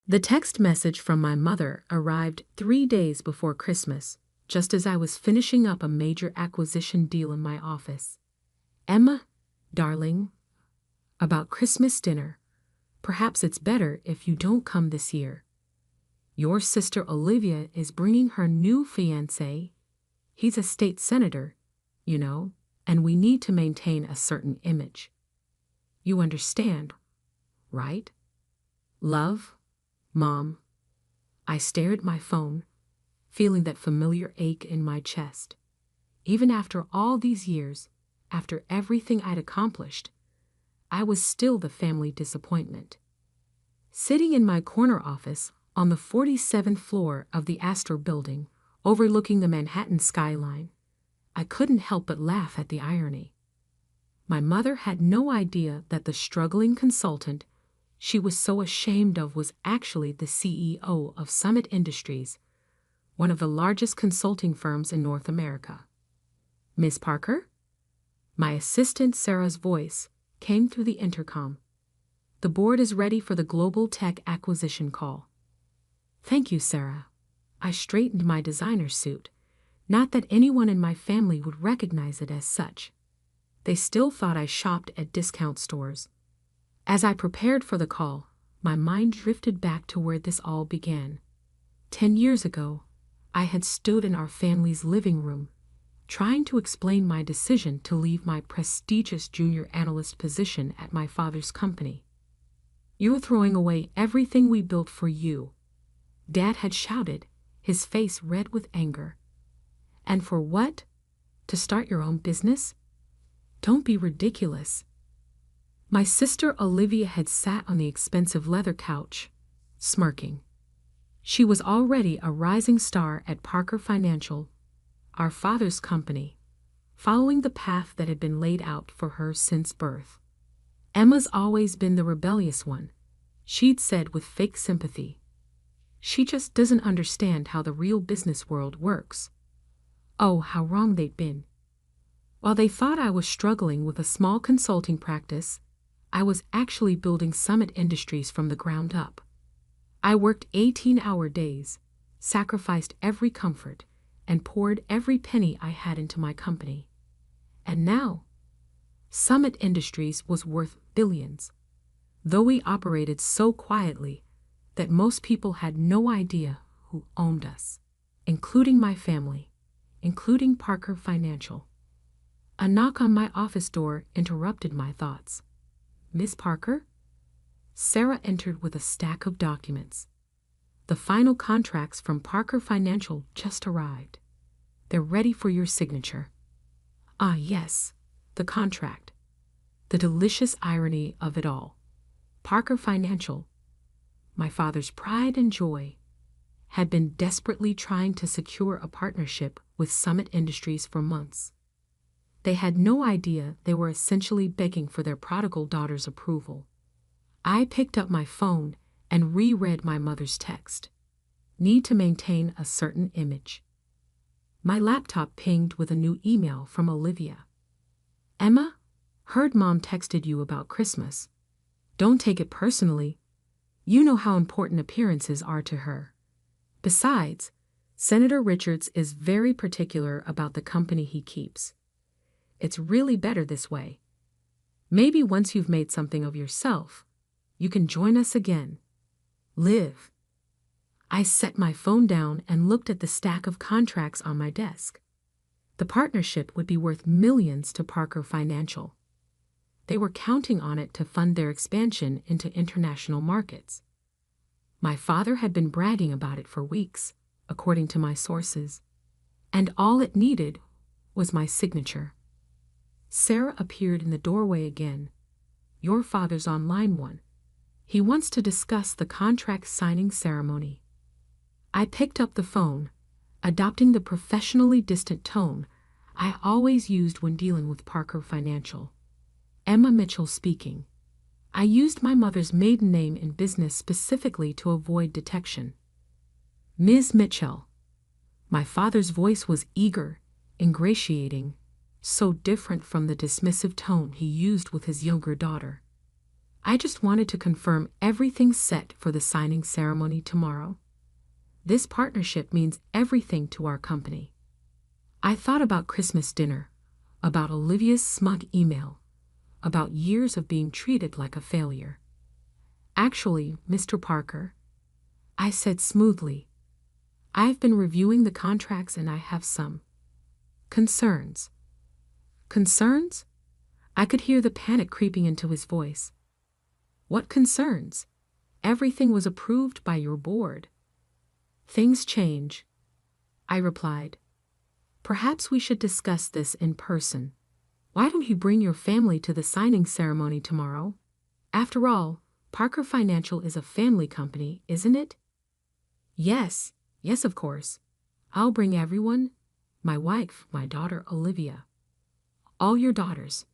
The text message from my mother arrived 3 days before Christmas, just as I was finishing up a major acquisition deal in my office. Emma, darling, about Christmas dinner. Perhaps it's better if you don't come this year. Your sister Olivia is bringing her new fiancé. He's a state senator, you know, and we need to maintain a certain image. You understand, right? Love, Mom. I stared at my phone, feeling that familiar ache in my chest. Even after all these years, after everything I'd accomplished, I was still the family disappointment. Sitting in my corner office on the 47th floor of the Astor building, overlooking the Manhattan skyline, I couldn't help but laugh at the irony. My mother had no idea that the struggling consultant she was so ashamed of was actually the CEO of Summit Industries, one of the largest consulting firms in North America. Miss Parker? My assistant Sarah's voice came through the intercom. The board is ready for the global tech acquisition call. Thank you, Sarah. I straightened my designer suit. Not that anyone in my family would recognize it as such. They still thought I shopped at discount stores. As I prepared for the call, my mind drifted back to where this all began. 10 years ago, I had stood in our family's living room, trying to explain my decision to leave my prestigious junior analyst position at my father's company. "You're throwing away everything we built for you," Dad had shouted, his face red with anger. "And for what? To start your own business? Don't be ridiculous." My sister Olivia had sat on the expensive leather couch, smirking. She was already a rising star at Parker Financial, our father's company, following the path that had been laid out for her since birth. "Emma's always been the rebellious one," she'd said with fake sympathy. "She just doesn't understand how the real business world works." Oh, how wrong they'd been. While they thought I was struggling with a small consulting practice, I was actually building Summit Industries from the ground up. I worked 18-hour days, sacrificed every comfort, and poured every penny I had into my company. And now, Summit Industries was worth billions, though we operated so quietly that most people had no idea who owned us, including my family, including Parker Financial. A knock on my office door interrupted my thoughts. "Miss Parker?" Sarah entered with a stack of documents. "The final contracts from Parker Financial just arrived. They're ready for your signature." Ah, yes, the contract. The delicious irony of it all. Parker Financial, my father's pride and joy, had been desperately trying to secure a partnership with Summit Industries for months. They had no idea they were essentially begging for their prodigal daughter's approval. I picked up my phone and reread my mother's text. Need to maintain a certain image. My laptop pinged with a new email from Olivia. "Emma, heard Mom texted you about Christmas. Don't take it personally. You know how important appearances are to her. Besides, Senator Richards is very particular about the company he keeps. It's really better this way. Maybe once you've made something of yourself, you can join us again. Live." I set my phone down and looked at the stack of contracts on my desk. The partnership would be worth millions to Parker Financial. They were counting on it to fund their expansion into international markets. My father had been bragging about it for weeks, according to my sources, and all it needed was my signature. Sarah appeared in the doorway again. "Your father's on line 1. He wants to discuss the contract signing ceremony." I picked up the phone, adopting the professionally distant tone I always used when dealing with Parker Financial. "Emma Mitchell speaking." I used my mother's maiden name in business specifically to avoid detection. "Ms. Mitchell." My father's voice was eager, ingratiating, so different from the dismissive tone he used with his younger daughter. I just wanted to confirm everything's set for the signing ceremony tomorrow. This partnership means everything to our company. I thought about Christmas dinner, about Olivia's smug email, about years of being treated like a failure. Actually, Mr. Parker, I said smoothly, I've been reviewing the contracts and I have some concerns. Concerns? I could hear the panic creeping into his voice. What concerns? Everything was approved by your board. Things change, I replied. Perhaps we should discuss this in person. Why don't you bring your family to the signing ceremony tomorrow? After all, Parker Financial is a family company, isn't it? Yes, of course. I'll bring everyone. My wife, my daughter Olivia. All your daughters.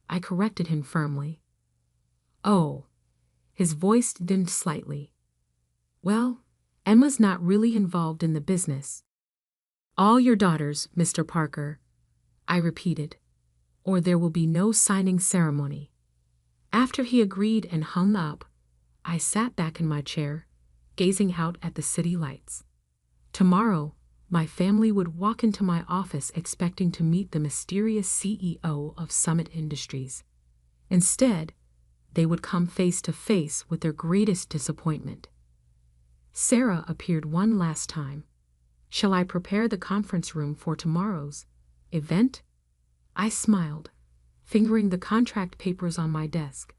I corrected him firmly. Oh. His voice dimmed slightly. Well, Emma's not really involved in the business. All your daughters, Mr. Parker, I repeated, or there will be no signing ceremony. After he agreed and hung up, I sat back in my chair, gazing out at the city lights. Tomorrow, my family would walk into my office expecting to meet the mysterious CEO of Summit Industries. Instead, they would come face to face with their greatest disappointment. Sarah appeared one last time. Shall I prepare the conference room for tomorrow's event? I smiled, fingering the contract papers on my desk.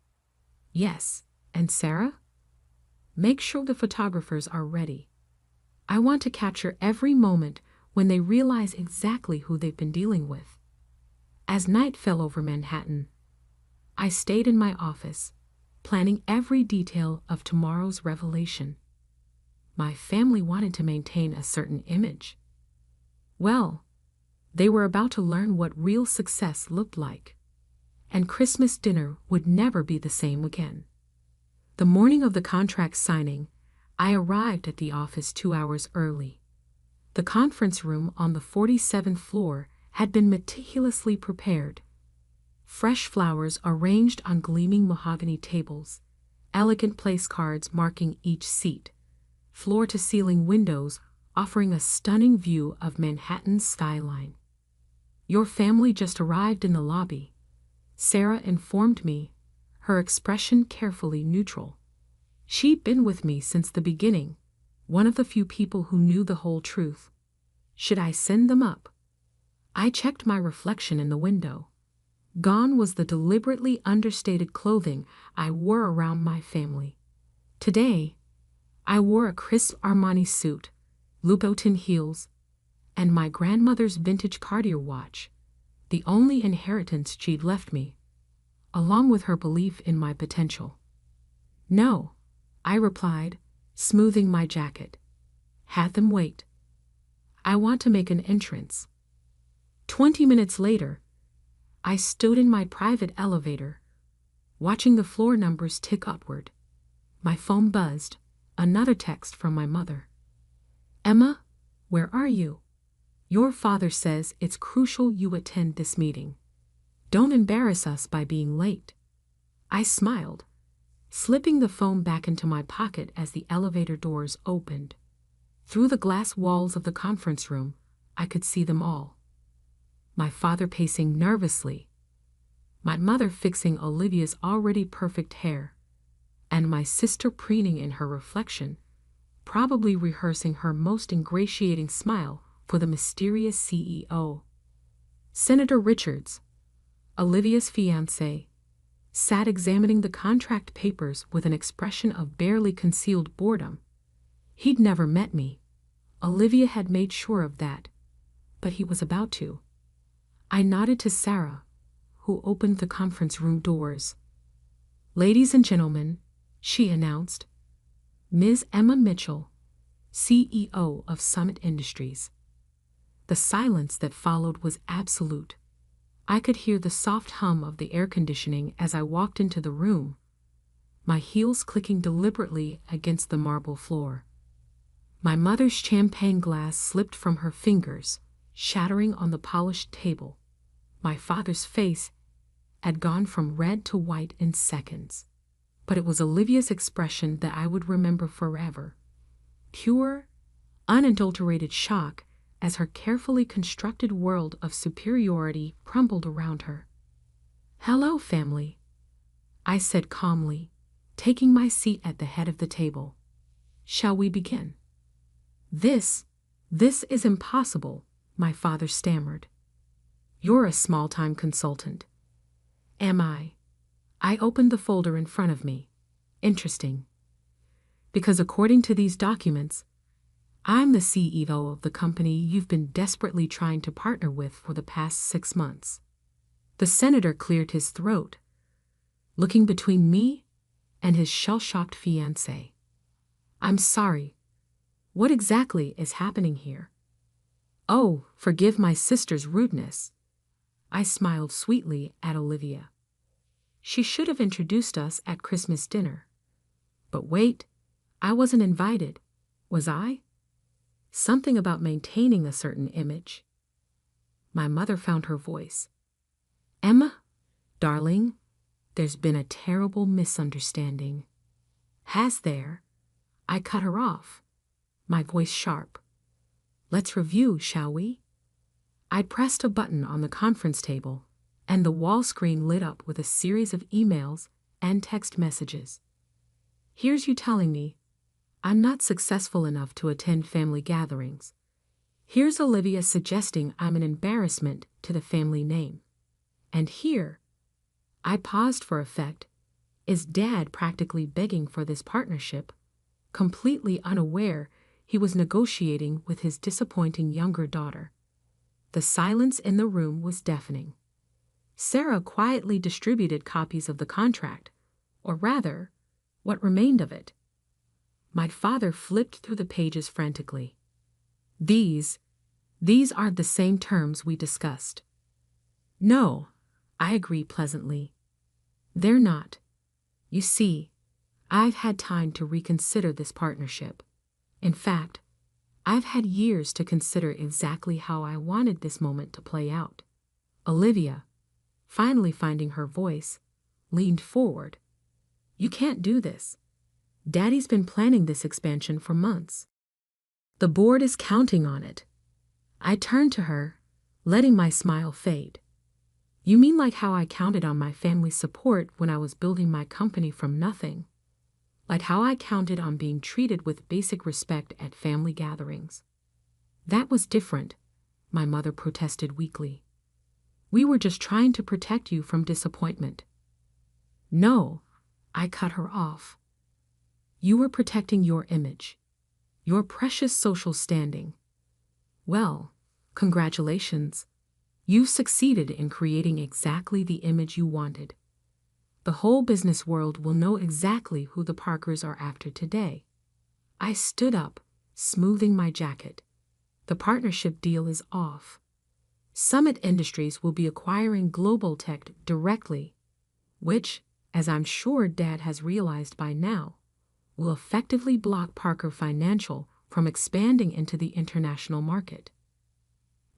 Yes, and Sarah? Make sure the photographers are ready. I want to capture every moment when they realize exactly who they've been dealing with. As night fell over Manhattan, I stayed in my office, planning every detail of tomorrow's revelation. My family wanted to maintain a certain image. Well, they were about to learn what real success looked like, and Christmas dinner would never be the same again. The morning of the contract signing, I arrived at the office 2 hours early. The conference room on the 47th floor had been meticulously prepared. Fresh flowers arranged on gleaming mahogany tables, elegant place cards marking each seat, floor-to-ceiling windows offering a stunning view of Manhattan's skyline. Your family just arrived in the lobby, Sarah informed me, her expression carefully neutral. She'd been with me since the beginning, one of the few people who knew the whole truth. Should I send them up? I checked my reflection in the window. Gone was the deliberately understated clothing I wore around my family. Today, I wore a crisp Armani suit, Louboutin heels, and my grandmother's vintage Cartier watch, the only inheritance she'd left me, along with her belief in my potential. No, I replied, smoothing my jacket. Had them wait. I want to make an entrance. 20 minutes later, I stood in my private elevator, watching the floor numbers tick upward. My phone buzzed, another text from my mother. Emma, where are you? Your father says it's crucial you attend this meeting. Don't embarrass us by being late. I smiled, slipping the phone back into my pocket as the elevator doors opened. Through the glass walls of the conference room, I could see them all. My father pacing nervously, my mother fixing Olivia's already perfect hair, and my sister preening in her reflection, probably rehearsing her most ingratiating smile for the mysterious CEO. Senator Richards, Olivia's fiancé, sat examining the contract papers with an expression of barely concealed boredom. He'd never met me. Olivia had made sure of that, but he was about to. I nodded to Sarah, who opened the conference room doors. Ladies and gentlemen, she announced, Ms. Emma Mitchell, CEO of Summit Industries. The silence that followed was absolute. I could hear the soft hum of the air conditioning as I walked into the room, my heels clicking deliberately against the marble floor. My mother's champagne glass slipped from her fingers, shattering on the polished table. My father's face had gone from red to white in seconds. but it was Olivia's expression that I would remember forever. Pure, unadulterated shock as her carefully constructed world of superiority crumbled around her. "Hello, family," I said calmly, taking my seat at the head of the table. "Shall we begin?" This is impossible," my father stammered. "You're a small-time consultant." "Am I?" I opened the folder in front of me. Interesting. Because according to these documents, I'm the CEO of the company you've been desperately trying to partner with for the past 6 months. The senator cleared his throat, looking between me and his shell-shocked fiancée. "I'm sorry. What exactly is happening here?" "Oh, forgive my sister's rudeness." I smiled sweetly at Olivia. "She should have introduced us at Christmas dinner." But wait, I wasn't invited, was I? Something about maintaining a certain image. My mother found her voice. "Emma, darling, there's been a terrible misunderstanding." "Has there?" I cut her off, my voice sharp. "Let's review, shall we?" I pressed a button on the conference table, and the wall screen lit up with a series of emails and text messages. Here's you telling me I'm not successful enough to attend family gatherings. Here's Olivia suggesting I'm an embarrassment to the family name. And here, I paused for effect, is Dad practically begging for this partnership, completely unaware he was negotiating with his disappointing younger daughter. The silence in the room was deafening. Sarah quietly distributed copies of the contract, or rather, what remained of it. My father flipped through the pages frantically. These aren't the same terms we discussed." "No," I agreed pleasantly. "They're not. You see, I've had time to reconsider this partnership. In fact, I've had years to consider exactly how I wanted this moment to play out." Olivia, finally finding her voice, leaned forward. "You can't do this. Daddy's been planning this expansion for months. The board is counting on it." I turned to her, letting my smile fade. "You mean like how I counted on my family's support when I was building my company from nothing? Like how I counted on being treated with basic respect at family gatherings?" "That was different," my mother protested weakly. "We were just trying to protect you from disappointment." "No," I cut her off. "You were protecting your image, your precious social standing. Well, congratulations. You've succeeded in creating exactly the image you wanted. The whole business world will know exactly who the Parkers are after today." I stood up, smoothing my jacket. "The partnership deal is off. Summit Industries will be acquiring Global Tech directly, which, as I'm sure Dad has realized by now, will effectively block Parker Financial from expanding into the international market."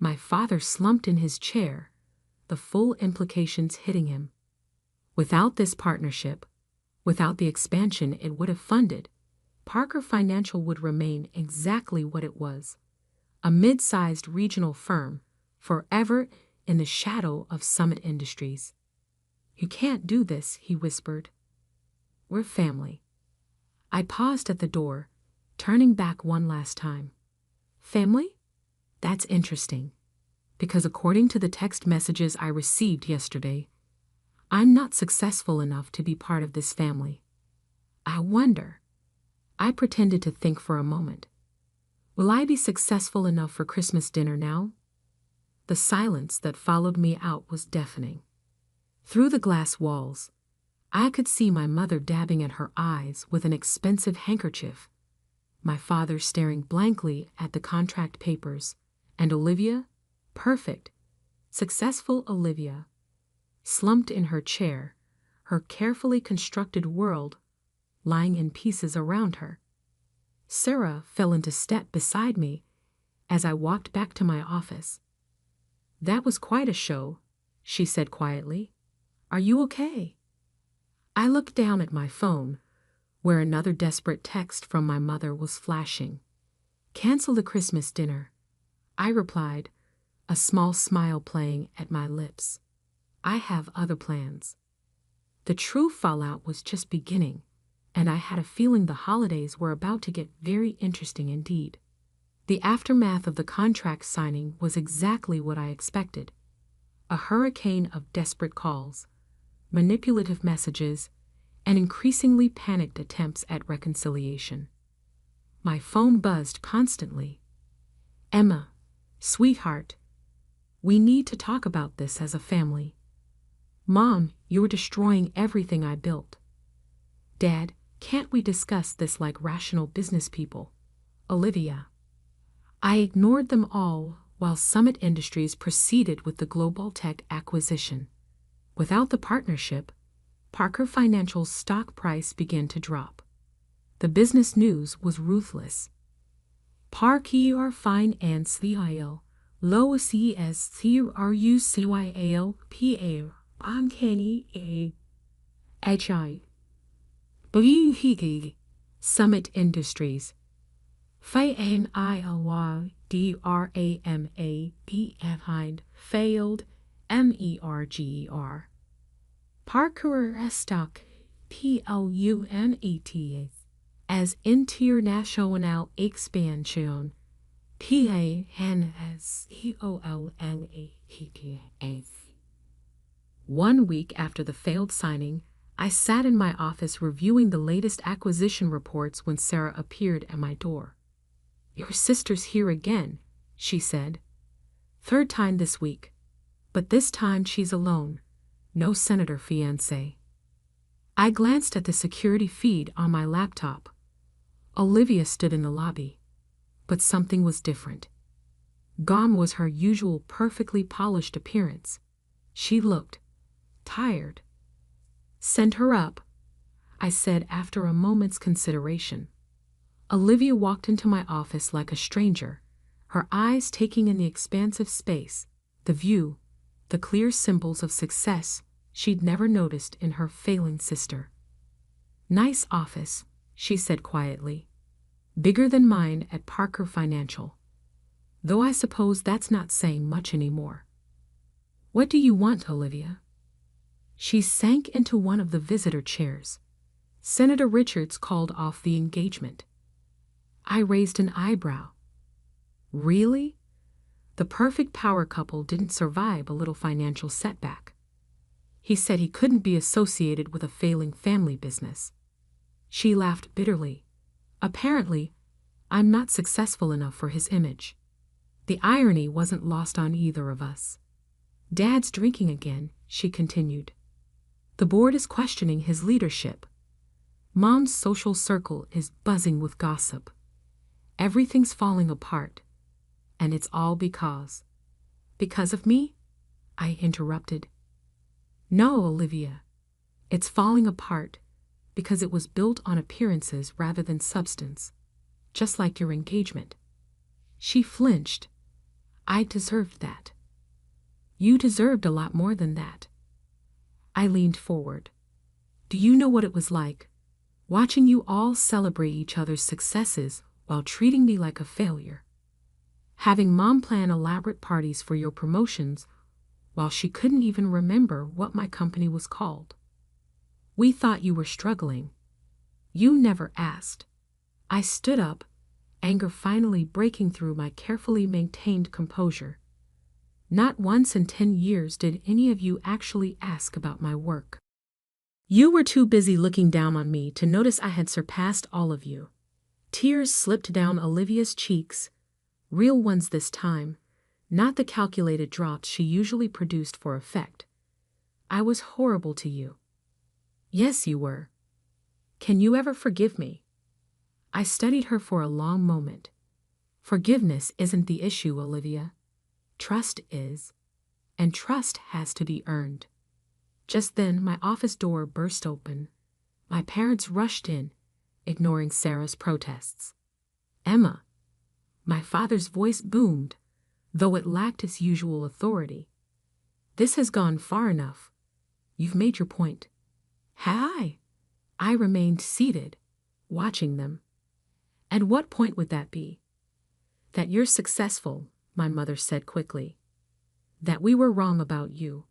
My father slumped in his chair, the full implications hitting him. Without this partnership, without the expansion it would have funded, Parker Financial would remain exactly what it was, a mid-sized regional firm, forever in the shadow of Summit Industries. "You can't do this," he whispered. "We're family." I paused at the door, turning back one last time. "Family? That's interesting, because according to the text messages I received yesterday, I'm not successful enough to be part of this family. I wonder." I pretended to think for a moment. "Will I be successful enough for Christmas dinner now?" The silence that followed me out was deafening. Through the glass walls, I could see my mother dabbing at her eyes with an expensive handkerchief, my father staring blankly at the contract papers, and Olivia, perfect, successful Olivia, slumped in her chair, her carefully constructed world lying in pieces around her. Sarah fell into step beside me as I walked back to my office. "That was quite a show," she said quietly. "Are you okay?" I looked down at my phone, where another desperate text from my mother was flashing. "Cancel the Christmas dinner," I replied, a small smile playing at my lips. "I have other plans." The true fallout was just beginning, and I had a feeling the holidays were about to get very interesting indeed. The aftermath of the contract signing was exactly what I expected: a hurricane of desperate calls, manipulative messages, and increasingly panicked attempts at reconciliation. My phone buzzed constantly. "Emma, sweetheart, we need to talk about this as a family." "Mom, you're destroying everything I built." "Dad, can't we discuss this like rational business people?" "Olivia." I ignored them all while Summit Industries proceeded with the Global Tech acquisition. Without the partnership, Parker Financial's stock price began to drop. The business news was ruthless. Parker Financial, low CSCRUCYAL PA, uncanny A. HI. BUHIGI. Summit Industries. FANILYDRAMA failed MERGER. Parker stock PLUNETS as international expansion PANSEOLNATS. 1 week after the failed signing, I sat in my office reviewing the latest acquisition reports when Sarah appeared at my door. "Your sister's here again," she said. "Third time this week. But this time she's alone. No senator fiancé." I glanced at the security feed on my laptop. Olivia stood in the lobby. But something was different. Gone was her usual perfectly polished appearance. She looked tired. "Send her up," I said after a moment's consideration. Olivia walked into my office like a stranger, her eyes taking in the expansive space, the view, the clear symbols of success she'd never noticed in her failing sister. "Nice office," she said quietly. "Bigger than mine at Parker Financial. Though I suppose that's not saying much anymore." "What do you want, Olivia?" She sank into one of the visitor chairs. Senator Richards called off the engagement. I raised an eyebrow. Really? The perfect power couple didn't survive a little financial setback. He said he couldn't be associated with a failing family business. She laughed bitterly. Apparently, I'm not successful enough for his image. The irony wasn't lost on either of us. "Dad's drinking again," she continued. "The board is questioning his leadership. Mom's social circle is buzzing with gossip. Everything's falling apart. And it's all because." "Because of me?" I interrupted. "No, Olivia. It's falling apart because it was built on appearances rather than substance, just like your engagement." She flinched. "I deserved that." "You deserved a lot more than that." I leaned forward. "Do you know what it was like, watching you all celebrate each other's successes while treating me like a failure? Having Mom plan elaborate parties for your promotions while she couldn't even remember what my company was called. We thought you were struggling. You never asked." I stood up, anger finally breaking through my carefully maintained composure. "Not once in 10 years did any of you actually ask about my work. You were too busy looking down on me to notice I had surpassed all of you." Tears slipped down Olivia's cheeks, real ones this time, not the calculated drops she usually produced for effect. "I was horrible to you." "Yes, you were. Can you ever forgive me?" I studied her for a long moment. "Forgiveness isn't the issue, Olivia. Trust is, and trust has to be earned." Just then, my office door burst open. My parents rushed in, ignoring Sarah's protests. "Emma," my father's voice boomed, though it lacked its usual authority. "This has gone far enough. You've made your point. Hi. I remained seated, watching them. At what point would that be? That you're successful, my mother said quickly. That we were wrong about you.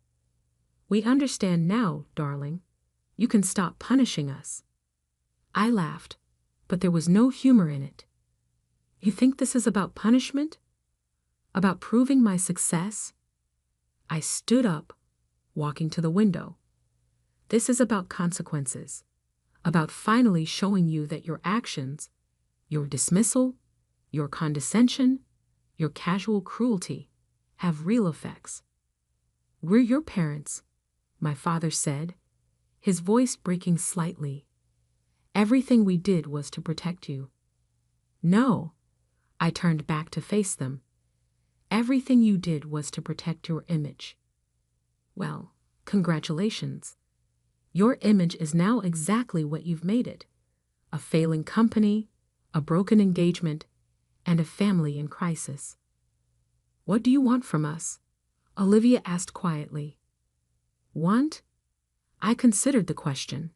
We understand now, darling. You can stop punishing us. I laughed, but there was no humor in it. You think this is about punishment? About proving my success? I stood up, walking to the window. This is about consequences, about finally showing you that your actions, your dismissal, your condescension, your casual cruelty, have real effects. We're your parents, my father said, his voice breaking slightly. Everything we did was to protect you. No, I turned back to face them. Everything you did was to protect your image. Well, congratulations. Your image is now exactly what you've made it. A failing company, a broken engagement, and a family in crisis. What do you want from us? Olivia asked quietly. Want? I considered the question.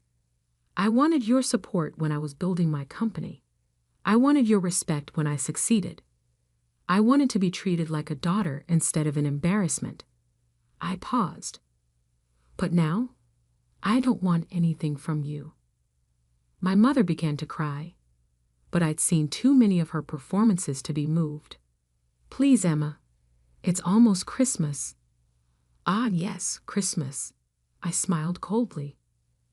I wanted your support when I was building my company. I wanted your respect when I succeeded. I wanted to be treated like a daughter instead of an embarrassment. I paused. But now, I don't want anything from you. My mother began to cry, but I'd seen too many of her performances to be moved. Please, Emma, it's almost Christmas. Ah, yes, Christmas. I smiled coldly.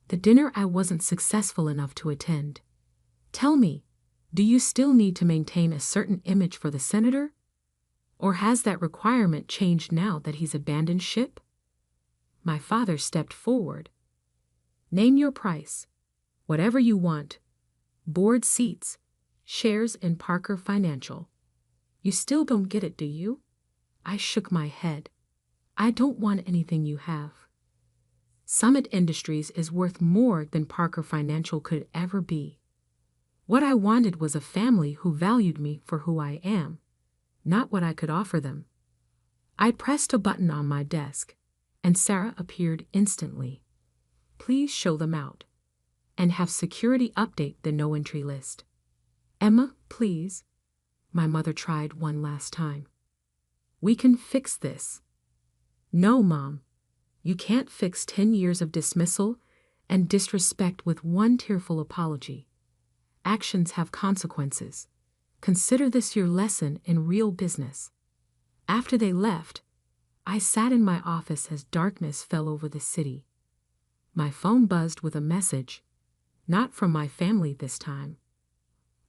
The dinner I wasn't successful enough to attend. Tell me, do you still need to maintain a certain image for the senator? Or has that requirement changed now that he's abandoned ship? My father stepped forward. Name your price, whatever you want. Board seats, shares in Parker Financial. You still don't get it, do you? I shook my head. I don't want anything you have. Summit Industries is worth more than Parker Financial could ever be. What I wanted was a family who valued me for who I am, not what I could offer them. I pressed a button on my desk, and Sarah appeared instantly. Please show them out, and have security update the no-entry list. Emma, please. My mother tried one last time. We can fix this. No, Mom. You can't fix 10 years of dismissal and disrespect with one tearful apology. Actions have consequences. Consider this your lesson in real business. After they left, I sat in my office as darkness fell over the city. My phone buzzed with a message, not from my family this time,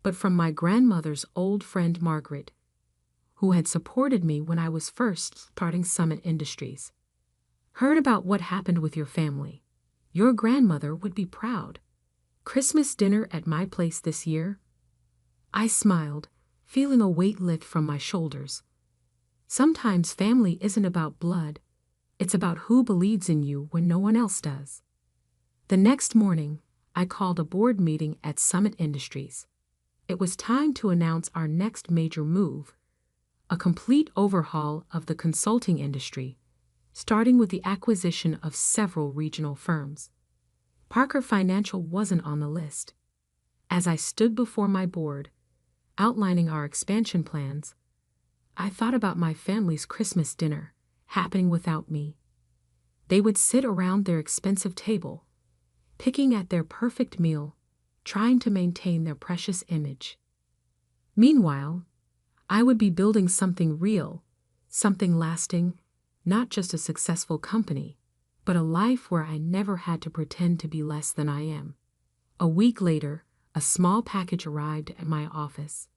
but from my grandmother's old friend Margaret, who had supported me when I was first starting Summit Industries. Heard about what happened with your family. Your grandmother would be proud. Christmas dinner at my place this year? I smiled, feeling a weight lift from my shoulders. Sometimes family isn't about blood. It's about who believes in you when no one else does. The next morning, I called a board meeting at Summit Industries. It was time to announce our next major move, a complete overhaul of the consulting industry, starting with the acquisition of several regional firms. Parker Financial wasn't on the list. As I stood before my board, outlining our expansion plans, I thought about my family's Christmas dinner happening without me. They would sit around their expensive table, picking at their perfect meal, trying to maintain their precious image. Meanwhile, I would be building something real, something lasting, not just a successful company, but a life where I never had to pretend to be less than I am. A week later, a small package arrived at my office.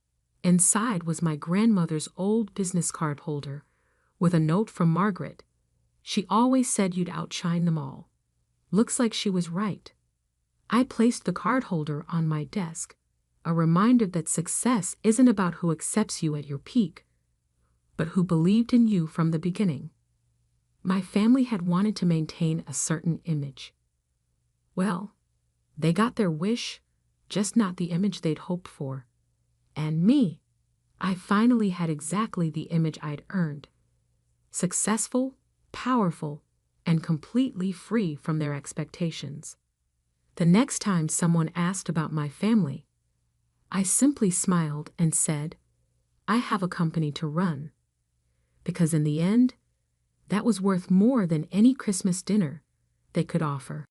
Inside was my grandmother's old business card holder with a note from Margaret. She always said you'd outshine them all. Looks like she was right. I placed the card holder on my desk, a reminder that success isn't about who accepts you at your peak, but who believed in you from the beginning. My family had wanted to maintain a certain image. Well, they got their wish, just not the image they'd hoped for. And me, I finally had exactly the image I'd earned. Successful, powerful, and completely free from their expectations. The next time someone asked about my family, I simply smiled and said, I have a company to run. Because in the end, that was worth more than any Christmas dinner they could offer.